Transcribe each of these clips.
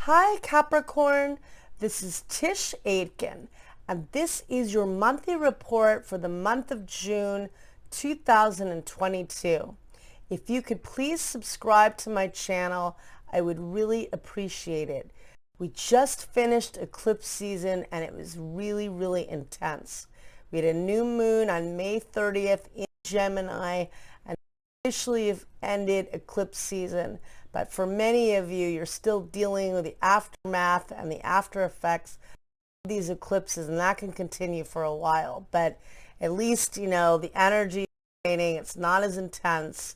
Hi Capricorn, this is Tisch Aitken, and this is your monthly report for the month of June 2022. If you could please subscribe to my channel, I would really appreciate it. We just finished eclipse season and it was really intense. We had a new moon on May 30th in Gemini and officially have ended eclipse season. But for many of you, you're still dealing with the aftermath and the after effects of these eclipses, and that can continue for a while. But at least, you know, the energy is waning, it's not as intense.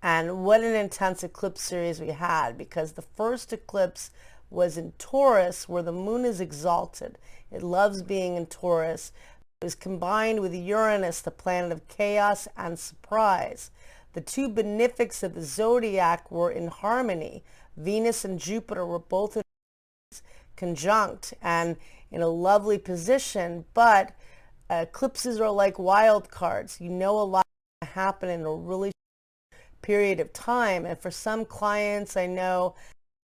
And what an intense eclipse series we had, because the first eclipse was in Taurus, where the moon is exalted. It loves being in Taurus. It was combined with Uranus, the planet of chaos and surprise. The two benefics of the zodiac were in harmony. Venus and Jupiter were both in conjunct and in a lovely position, but eclipses are like wild cards. You know a lot can happen in a really short period of time, and for some clients I know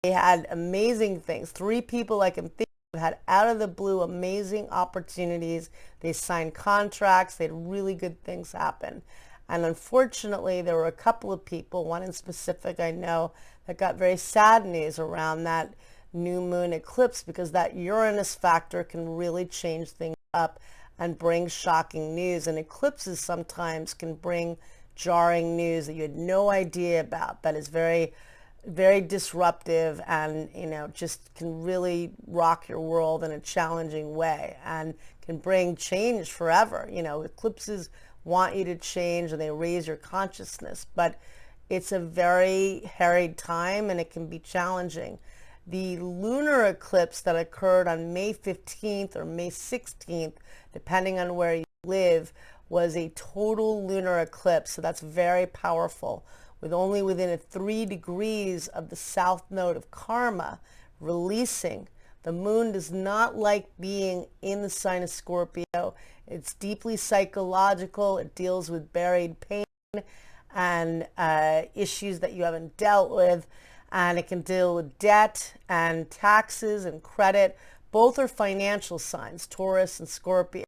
they had amazing things. 3 people I can think of had out of the blue amazing opportunities. They signed contracts, they had really good things happen. And unfortunately, there were a couple of people, one in specific I know, that got very sad news around that new moon eclipse, because that Uranus factor can really change things up and bring shocking news. And eclipses sometimes can bring jarring news that you had no idea about, that is very disruptive and, you know, just can really rock your world in a challenging way and can bring change forever. You know, eclipses want you to change and they raise your consciousness, but it's a very harried time and it can be challenging. The lunar eclipse that occurred on May 15th or May 16th, depending on where you live, was a total lunar eclipse. So that's very powerful, with only within 3 degrees of the south node of karma releasing. The moon does not like being in the sign of Scorpio. It's deeply psychological. It deals with buried pain and issues that you haven't dealt with. And it can deal with debt and taxes and credit. Both are financial signs, Taurus and Scorpio.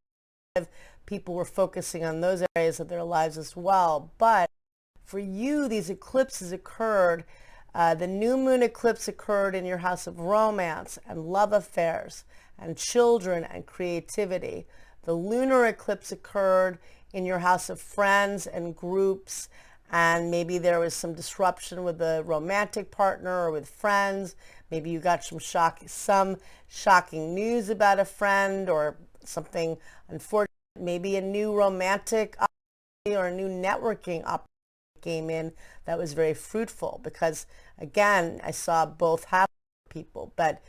People were focusing on those areas of their lives as well. But for you, these eclipses occurred. The new moon eclipse occurred in your house of romance and love affairs and children and creativity. The lunar eclipse occurred in your house of friends and groups, and maybe there was some disruption with a romantic partner or with friends. Maybe you got some shocking news about a friend or something unfortunate. Maybe a new romantic opportunity or a new networking opportunity came in that was very fruitful, because again, I saw both happen for people. But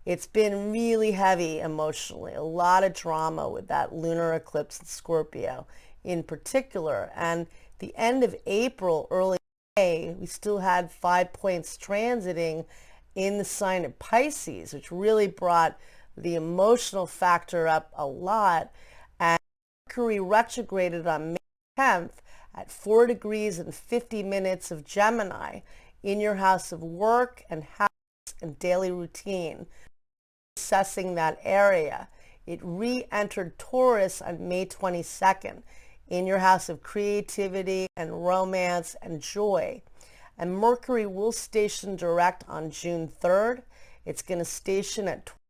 it's been really heavy emotionally, a lot of drama with that lunar eclipse in Scorpio in particular. And the end of April, early May, we still had 5 points transiting in the sign of Pisces, which really brought the emotional factor up a lot. And Mercury retrograded on May 10th at 4 degrees and 50 minutes of Gemini in your house of work and house and daily routine, assessing that area. It re-entered Taurus on May 22nd in your house of creativity and romance and joy. And Mercury will station direct on June 3rd. It's going to station at 20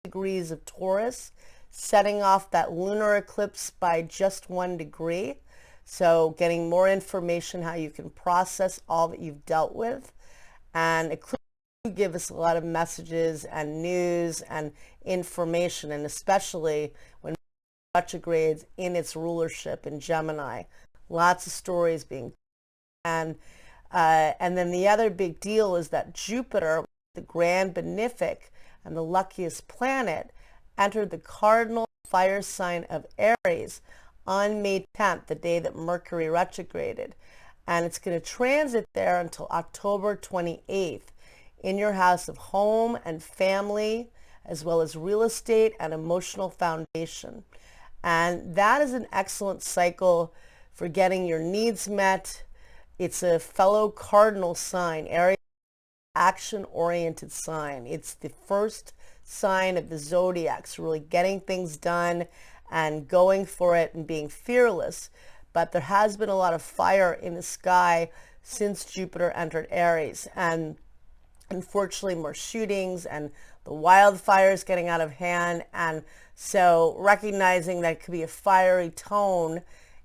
degrees of Taurus, setting off that lunar eclipse by just 1 degree. So getting more information how you can process all that you've dealt with. And eclipses give us a lot of messages and news and information, and especially when retrogrades in its rulership in Gemini. Lots of stories being told. And then the other big deal is that Jupiter, the grand benefic and the luckiest planet, entered the Cardinal Fire sign of Aries on May 10th, the day that Mercury retrograded. And it's going to transit there until October 28th in your house of home and family, as well as real estate and emotional foundation. And that is an excellent cycle for getting your needs met. It's a fellow cardinal sign, Aries, action-oriented sign. It's the first sign of the zodiac, so really getting things done and going for it and being fearless. But there has been a lot of fire in the sky since Jupiter entered Aries, and unfortunately more shootings and the wildfires getting out of hand. And so recognizing that it could be a fiery tone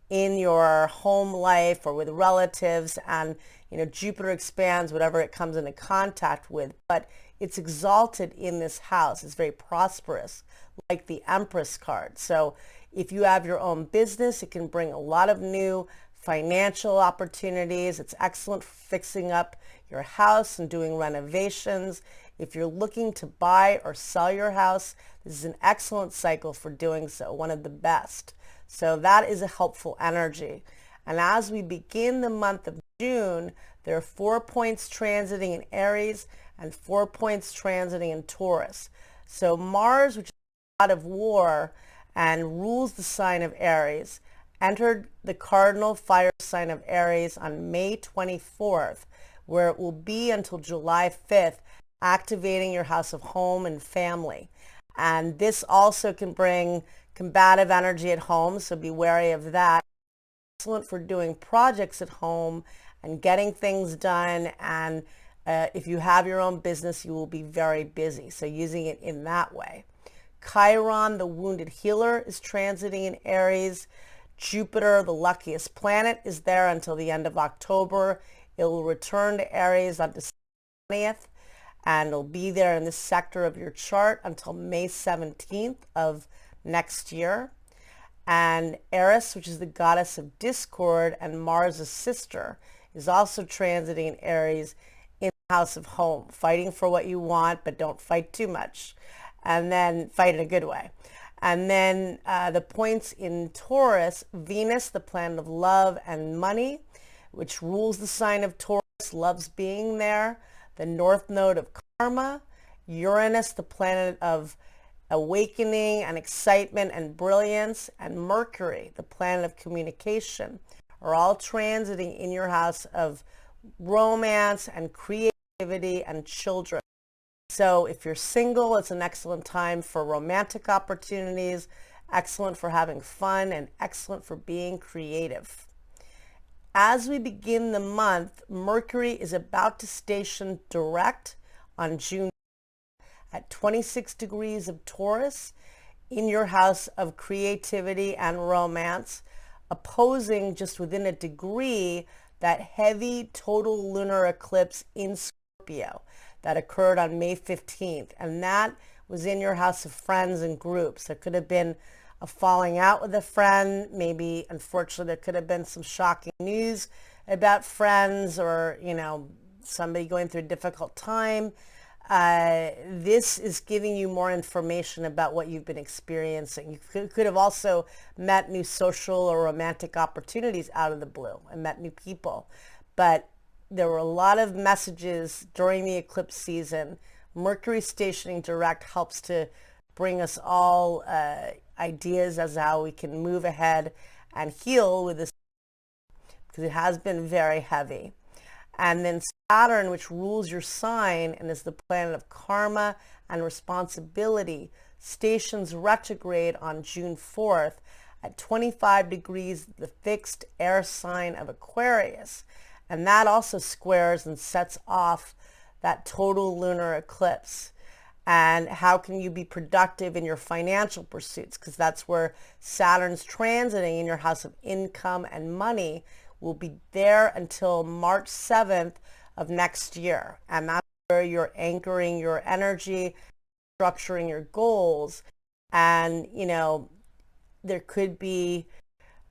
in your home life or with relatives, and Jupiter expands whatever it comes into contact with, but it's exalted in this house. It's very prosperous, like the Empress card. So if you have your own business, it can bring a lot of new financial opportunities. It's excellent for fixing up your house and doing renovations. If you're looking to buy or sell your house, this is an excellent cycle for doing so, one of the best. So that is a helpful energy. And as we begin the month of June, there are 4 points transiting in Aries and 4 points transiting in Taurus. So Mars, which is the god of war and rules the sign of Aries, entered the Cardinal Fire sign of Aries on May 24th, where it will be until July 5th, activating your house of home and family. And this also can bring combative energy at home, so be wary of that. Excellent for doing projects at home and getting things done. And if you have your own business, you will be very busy. So using it in that way. Chiron, the wounded healer, is transiting in Aries. Jupiter, the luckiest planet, is there until the end of October. It will return to Aries on December 20th, and it'll be there in this sector of your chart until May 17th of next year. And Eris, which is the goddess of discord and Mars' sister, is also transiting in Aries in the house of home, fighting for what you want, but don't fight too much, and then fight in a good way. And then the points in Taurus, Venus, the planet of love and money, which rules the sign of Taurus, loves being there. The north node of karma, Uranus, the planet of awakening and excitement and brilliance, and Mercury, the planet of communication, are all transiting in your house of romance and creativity and children. So if you're single, it's an excellent time for romantic opportunities, excellent for having fun, and excellent for being creative. As we begin the month, Mercury is about to station direct on June at 26 degrees of Taurus in your house of creativity and romance, opposing just within a degree that heavy total lunar eclipse in Scorpio that occurred on May 15th. And that was in your house of friends and groups. There could have been a falling out with a friend. Maybe, unfortunately, there could have been some shocking news about friends, or, somebody going through a difficult time. This is giving you more information about what you've been experiencing. You could have also met new social or romantic opportunities out of the blue and met new people. But there were a lot of messages during the eclipse season. Mercury stationing direct helps to bring us all ideas as to how we can move ahead and heal with this, because it has been very heavy. And then Saturn, which rules your sign and is the planet of karma and responsibility, stations retrograde on June 4th at 25 degrees, the fixed air sign of Aquarius. And that also squares and sets off that total lunar eclipse. And how can you be productive in your financial pursuits? Because that's where Saturn's transiting in your house of income and money, will be there until March 7th of next year. And that's where you're anchoring your energy, structuring your goals. And, there could be,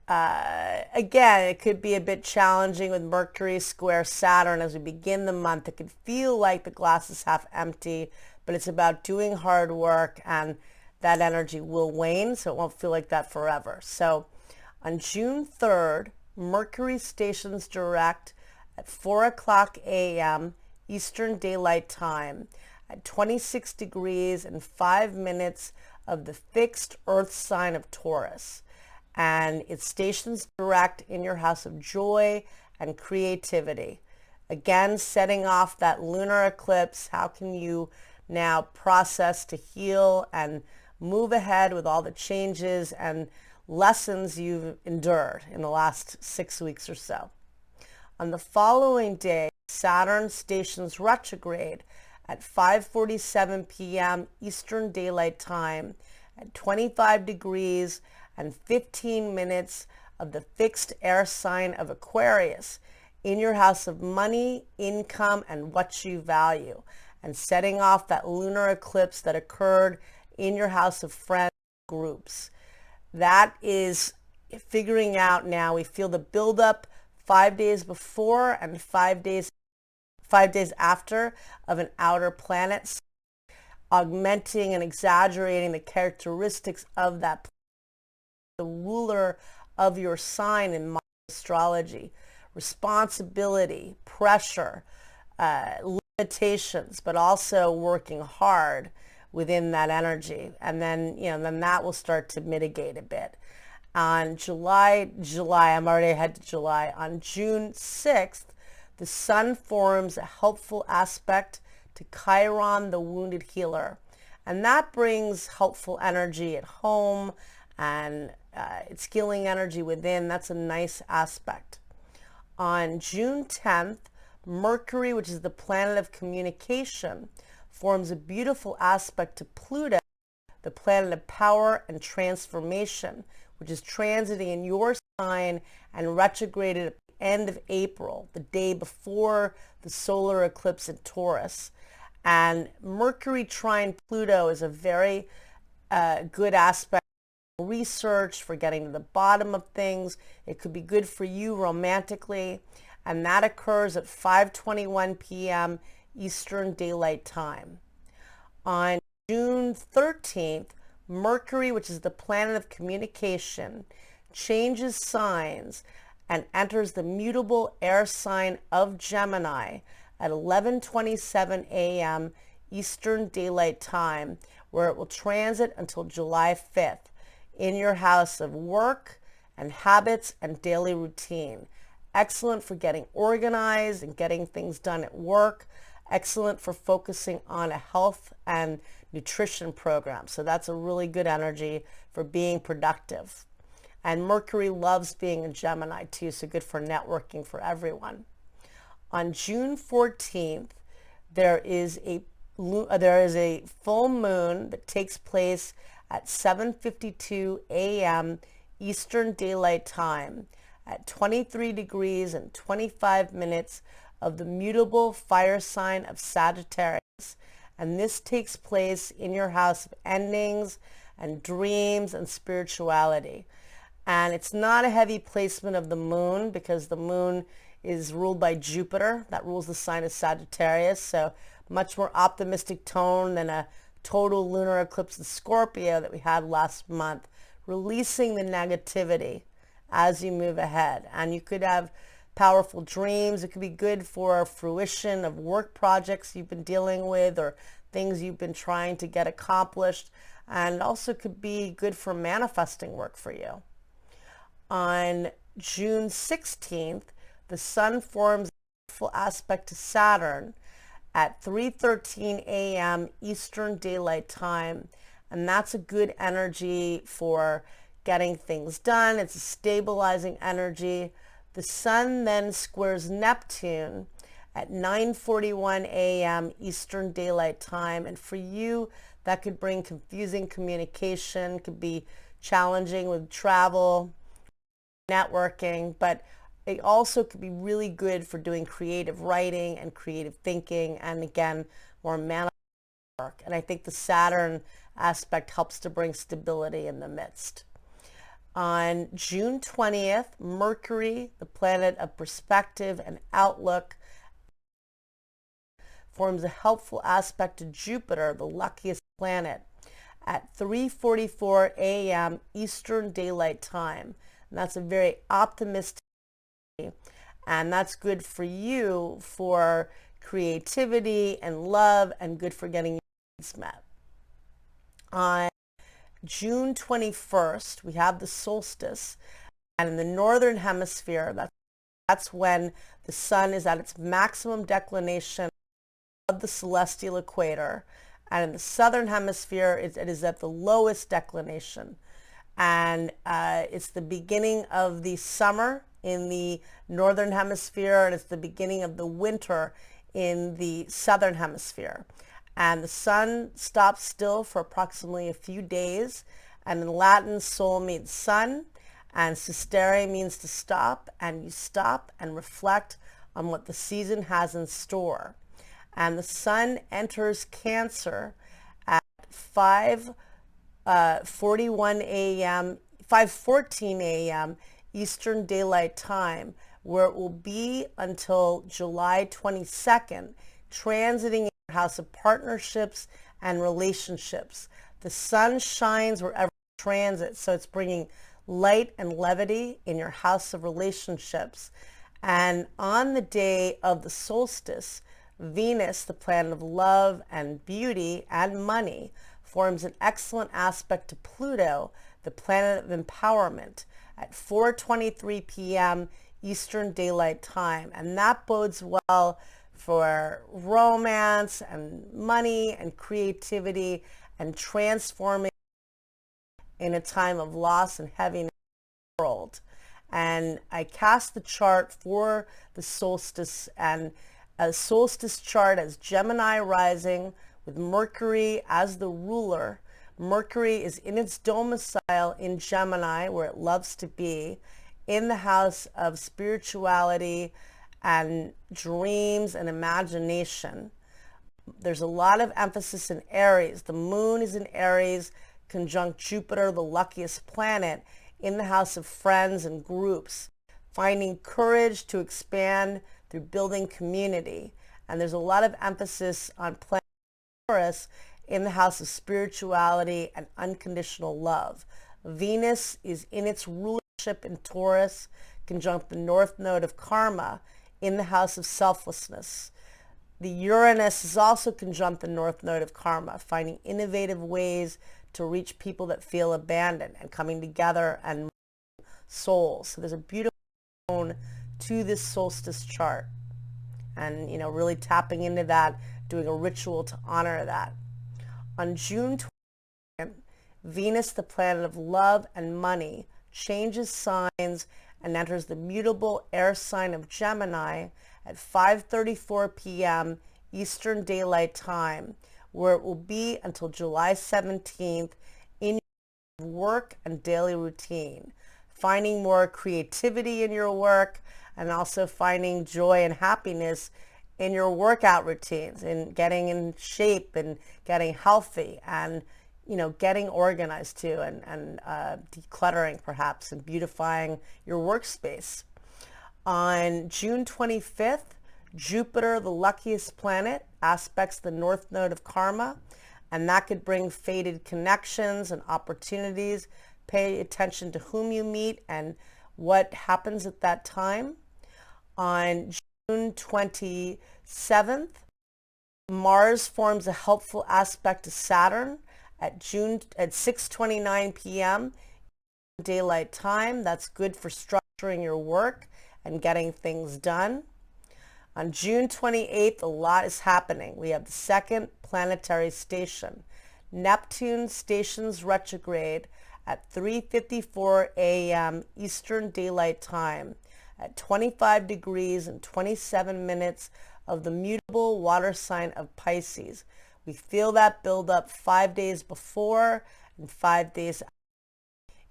again, it could be a bit challenging with Mercury square Saturn as we begin the month. It could feel like the glass is half empty, but it's about doing hard work, and that energy will wane, so it won't feel like that forever. So on June 3rd, Mercury stations direct at 4 o'clock a.m. Eastern Daylight Time at 26 degrees and 5 minutes of the fixed Earth sign of Taurus. And it stations direct in your house of joy and creativity. Again, setting off that lunar eclipse. How can you now process to heal and move ahead with all the changes and lessons you've endured in the last 6 weeks or so? On the following day, Saturn stations retrograde at 5:47 p.m. Eastern Daylight Time at 25 degrees and 15 minutes of the fixed air sign of Aquarius in your house of money, income, and what you value, and setting off that lunar eclipse that occurred in your house of friends groups. That is figuring out now. We feel the buildup 5 days before and 5 days after of an outer planet, augmenting and exaggerating the characteristics of that planet, the ruler of your sign in modern astrology. Responsibility, pressure, limitations, but also working hard within that energy. And then, then that will start to mitigate a bit. On July, I'm already ahead to July. On June 6th, the sun forms a helpful aspect to Chiron, the wounded healer. And that brings helpful energy at home, and it's healing energy within. That's a nice aspect. On June 10th, Mercury, which is the planet of communication, forms a beautiful aspect to Pluto, the planet of power and transformation, which is transiting in your sign and retrograded at the end of April, the day before the solar eclipse in Taurus. And Mercury trine Pluto is a very good aspect for research, for getting to the bottom of things. It could be good for you romantically, and that occurs at 5:21 p.m. Eastern Daylight Time. On June 13th, Mercury, which is the planet of communication, changes signs and enters the mutable air sign of Gemini at 11:27 a.m. Eastern Daylight Time, where it will transit until July 5th in your house of work and habits and daily routine. Excellent for getting organized and getting things done at work. Excellent for focusing on a health and nutrition program. So that's a really good energy for being productive. And Mercury loves being in Gemini too, so good for networking for everyone. On June 14th, there is a full moon that takes place at 7:52 a.m. Eastern Daylight Time at 23 degrees and 25 minutes of the mutable fire sign of Sagittarius. And this takes place in your house of endings and dreams and spirituality. And it's not a heavy placement of the moon, because the moon is ruled by Jupiter, that rules the sign of Sagittarius. So much more optimistic tone than a total lunar eclipse in Scorpio that we had last month, releasing the negativity as you move ahead. And you could have powerful dreams. It could be good for fruition of work projects you've been dealing with or things you've been trying to get accomplished, and also could be good for manifesting work for you. On June 16th, the sun forms a full aspect to Saturn at 3:13 a.m. Eastern Daylight Time, and that's a good energy for getting things done. It's a stabilizing energy. The sun then squares Neptune at 9:41 a.m. Eastern Daylight Time, and for you that could bring confusing communication, could be challenging with travel, networking, but it also could be really good for doing creative writing and creative thinking, and again, more manifesting work. And I think the Saturn aspect helps to bring stability in the midst. On June 20th, Mercury, the planet of perspective and outlook, forms a helpful aspect to Jupiter, the luckiest planet, at 3:44 a.m. Eastern Daylight Time. And that's a very optimistic, and that's good for you for creativity and love, and good for getting your needs met. On June 21st, we have the solstice, and in the northern hemisphere, that's That's when the sun is at its maximum declination of the celestial equator. And in the southern hemisphere, it is at the lowest declination. And it's the beginning of the summer in the northern hemisphere, and it's the beginning of the winter in the southern hemisphere. And the sun stops still for approximately a few days. And in Latin, sol means sun, and sistere means to stop, and you stop and reflect on what the season has in store. And the sun enters Cancer at 5:14 a.m. Eastern Daylight Time, where it will be until July 22nd, transiting in your house of partnerships and relationships. The sun shines wherever it transits, so it's bringing light and levity in your house of relationships. And on the day of the solstice, Venus, the planet of love and beauty and money, forms an excellent aspect to Pluto, the planet of empowerment, at 4:23 p.m. Eastern Daylight Time. And that bodes well for romance and money and creativity and transforming in a time of loss and heaviness in the world. And I cast the chart for the solstice, and a solstice chart as Gemini rising with Mercury as the ruler. Mercury is in its domicile in Gemini, where it loves to be, in the house of spirituality and dreams and imagination. There's a lot of emphasis in Aries. The moon is in Aries, conjunct Jupiter, the luckiest planet, in the house of friends and groups, finding courage to expand through building community. And there's a lot of emphasis on planet Taurus in the house of spirituality and unconditional love. Venus is in its rulership in Taurus, conjunct the north node of karma, in the house of selflessness. The Uranus is also conjunct the north node of karma, finding innovative ways to reach people that feel abandoned and coming together and souls. So there's a beautiful tone to this solstice chart, and really tapping into that, doing a ritual to honor that. On June 20th, Venus, the planet of love and money, changes signs and enters the mutable air sign of Gemini at 5:34 p.m. Eastern Daylight Time, where it will be until July 17th in your work and daily routine, finding more creativity in your work and also finding joy and happiness in your workout routines, in getting in shape and getting healthy, and getting organized too, and decluttering perhaps, and beautifying your workspace. On June 25th, Jupiter, the luckiest planet, aspects the north node of karma, and that could bring fated connections and opportunities. Pay attention to whom you meet and what happens at that time. On June 27th, Mars forms a helpful aspect to Saturn at 6:29 p.m. Daylight Time. That's good for structuring your work and getting things done. On June 28th, a lot is happening. We have the second planetary station. Neptune stations retrograde at 3:54 a.m. Eastern Daylight Time at 25 degrees and 27 minutes of the mutable water sign of Pisces. We feel that build up 5 days before and 5 days after.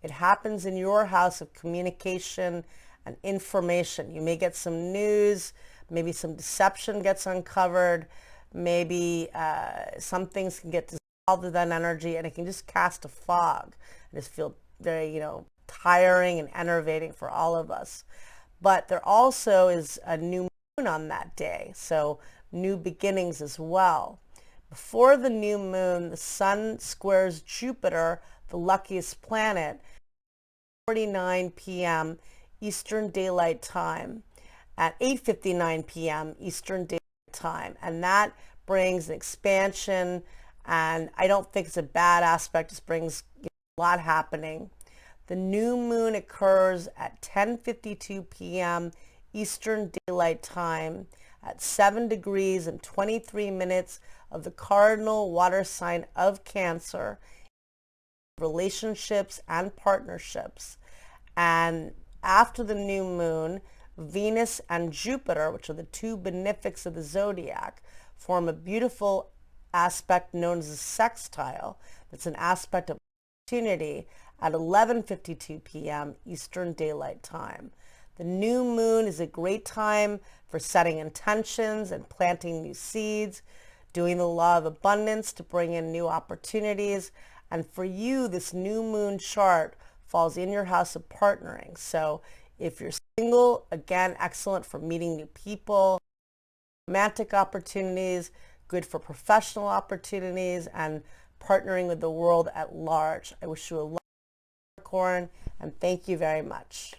It happens in your house of communication and information. You may get some news, maybe some deception gets uncovered, maybe some things can get dissolved with that energy, and it can just cast a fog and just feel very, tiring and enervating for all of us. But there also is a new moon on that day, so new beginnings as well. Before the new moon, the sun squares Jupiter, the luckiest planet, 49 p.m. Eastern Daylight Time at 8:59 p.m. Eastern Daylight Time, and that brings an expansion, and I don't think it's a bad aspect. It brings a lot happening. The new moon occurs at 10:52 p.m. Eastern Daylight Time at 7 degrees and 23 minutes of the cardinal water sign of Cancer, relationships and partnerships. And after the new moon, Venus and Jupiter, which are the two benefics of the zodiac, form a beautiful aspect known as a sextile. That's an aspect of opportunity at 11:52 p.m. Eastern Daylight Time. The new moon is a great time for setting intentions and planting new seeds, doing the law of abundance to bring in new opportunities. And for you, this new moon chart falls in your house of partnering. So if you're single, again, excellent for meeting new people, romantic opportunities, good for professional opportunities, and partnering with the world at large. I wish you a lot, Capricorn, and thank you very much.